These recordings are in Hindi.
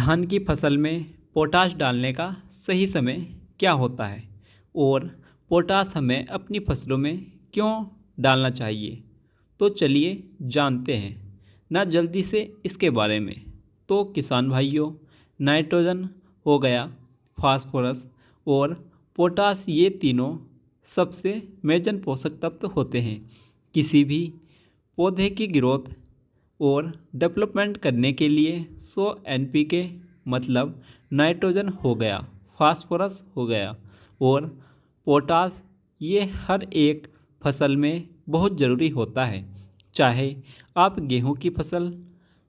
धान की फसल में पोटाश डालने का सही समय क्या होता है और पोटाश हमें अपनी फसलों में क्यों डालना चाहिए। तो चलिए जानते हैं ना जल्दी से इसके बारे में। तो किसान भाइयों, नाइट्रोजन हो गया, फास्फोरस और पोटाश, ये तीनों सबसे मेजर पोषक तत्व होते हैं। किसी भी पौधे की ग्रोथ और डेवलपमेंट करने के लिए 100 एनपीके मतलब नाइट्रोजन हो गया, फास्फोरस हो गया और पोटाश, ये हर एक फसल में बहुत ज़रूरी होता है। चाहे आप गेहूं की फसल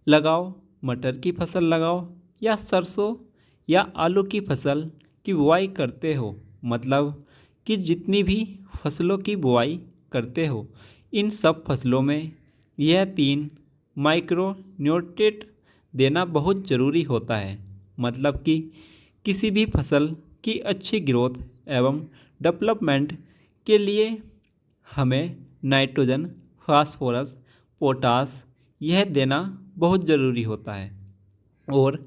लगाओ, मटर की फसल लगाओ या सरसों या आलू की फसल की बुआई करते हो, मतलब कि जितनी भी फसलों की बुआई करते हो, इन सब फसलों में यह तीन माइक्रो न्यूट्रिएंट देना बहुत ज़रूरी होता है। मतलब कि किसी भी फसल की अच्छी ग्रोथ एवं डेवलपमेंट के लिए हमें नाइट्रोजन, फास्फोरस, पोटाश यह देना बहुत ज़रूरी होता है। और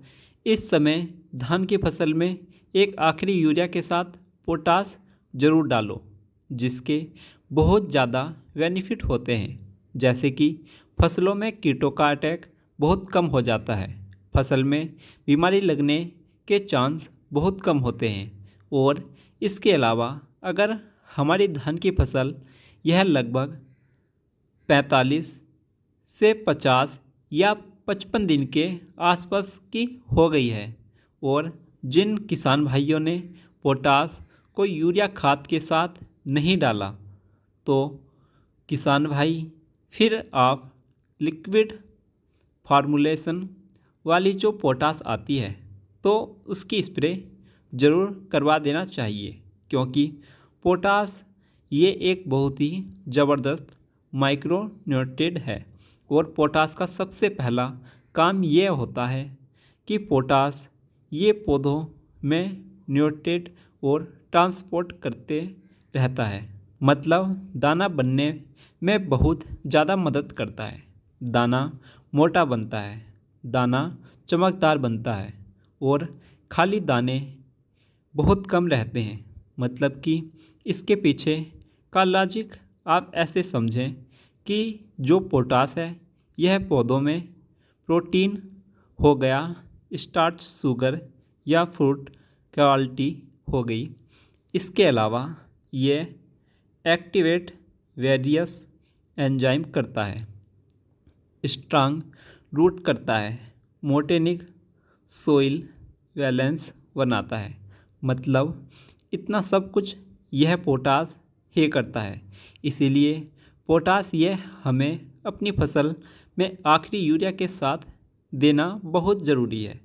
इस समय धान की फसल में एक आखिरी यूरिया के साथ पोटाश ज़रूर डालो, जिसके बहुत ज़्यादा बेनिफिट होते हैं। जैसे कि फसलों में कीटों का अटैक बहुत कम हो जाता है, फसल में बीमारी लगने के चांस बहुत कम होते हैं। और इसके अलावा अगर हमारी धान की फसल यह लगभग 45 से 50 या 55 दिन के आसपास की हो गई है और जिन किसान भाइयों ने पोटाश को यूरिया खाद के साथ नहीं डाला, तो किसान भाई फिर आप लिक्विड फार्मूलेशन वाली जो पोटाश आती है तो उसकी स्प्रे ज़रूर करवा देना चाहिए, क्योंकि पोटाश ये एक बहुत ही ज़बरदस्त माइक्रो न्यूट्रिएंट है। और पोटाश का सबसे पहला काम ये होता है कि पोटाश ये पौधों में न्यूट्रिएंट और ट्रांसपोर्ट करते रहता है, मतलब दाना बनने में बहुत ज़्यादा मदद करता है। दाना मोटा बनता है, दाना चमकदार बनता है और खाली दाने बहुत कम रहते हैं। मतलब कि इसके पीछे का लॉजिक आप ऐसे समझें कि जो पोटाश है यह पौधों में प्रोटीन हो गया, स्टार्च, शुगर या फ्रूट क्वालिटी हो गई। इसके अलावा ये एक्टिवेट वेरियस एंजाइम करता है, स्ट्रांग रूट करता है, मोटेनिक सोइल बैलेंस बनाता है। मतलब इतना सब कुछ यह पोटाश ही करता है। इसीलिए पोटाश यह हमें अपनी फसल में आखिरी यूरिया के साथ देना बहुत ज़रूरी है।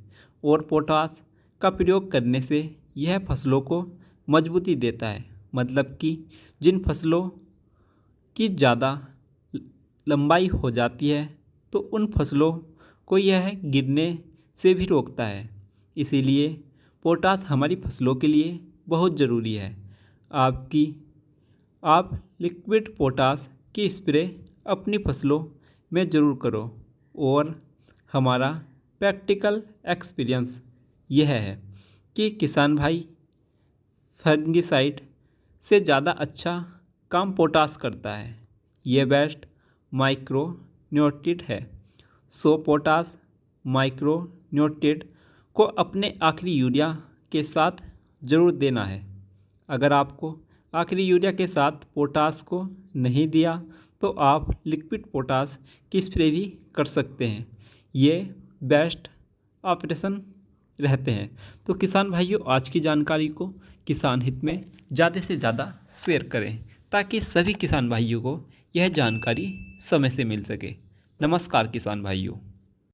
और पोटाश का प्रयोग करने से यह फसलों को मजबूती देता है। मतलब कि जिन फसलों की ज़्यादा लंबाई हो जाती है तो उन फसलों को यह गिरने से भी रोकता है। इसीलिए पोटाश हमारी फसलों के लिए बहुत ज़रूरी है। आप लिक्विड पोटाश की स्प्रे अपनी फसलों में ज़रूर करो। और हमारा प्रैक्टिकल एक्सपीरियंस यह है कि किसान भाई, फंगिसाइड से ज़्यादा अच्छा काम पोटाश करता है। यह बेस्ट माइक्रो न्यूट्रिएंट है। सो पोटाश माइक्रो न्यूट्रिएंट को अपने आखिरी यूरिया के साथ ज़रूर देना है। अगर आपको आखिरी यूरिया के साथ पोटाश को नहीं दिया तो आप लिक्विड पोटाश की स्प्रे भी कर सकते हैं। ये बेस्ट ऑपरेशन रहते हैं। तो किसान भाइयों, आज की जानकारी को किसान हित में ज़्यादा से ज़्यादा शेयर करें ताकि सभी किसान भाइयों को यह जानकारी समय से मिल सके। नमस्कार किसान भाइयों।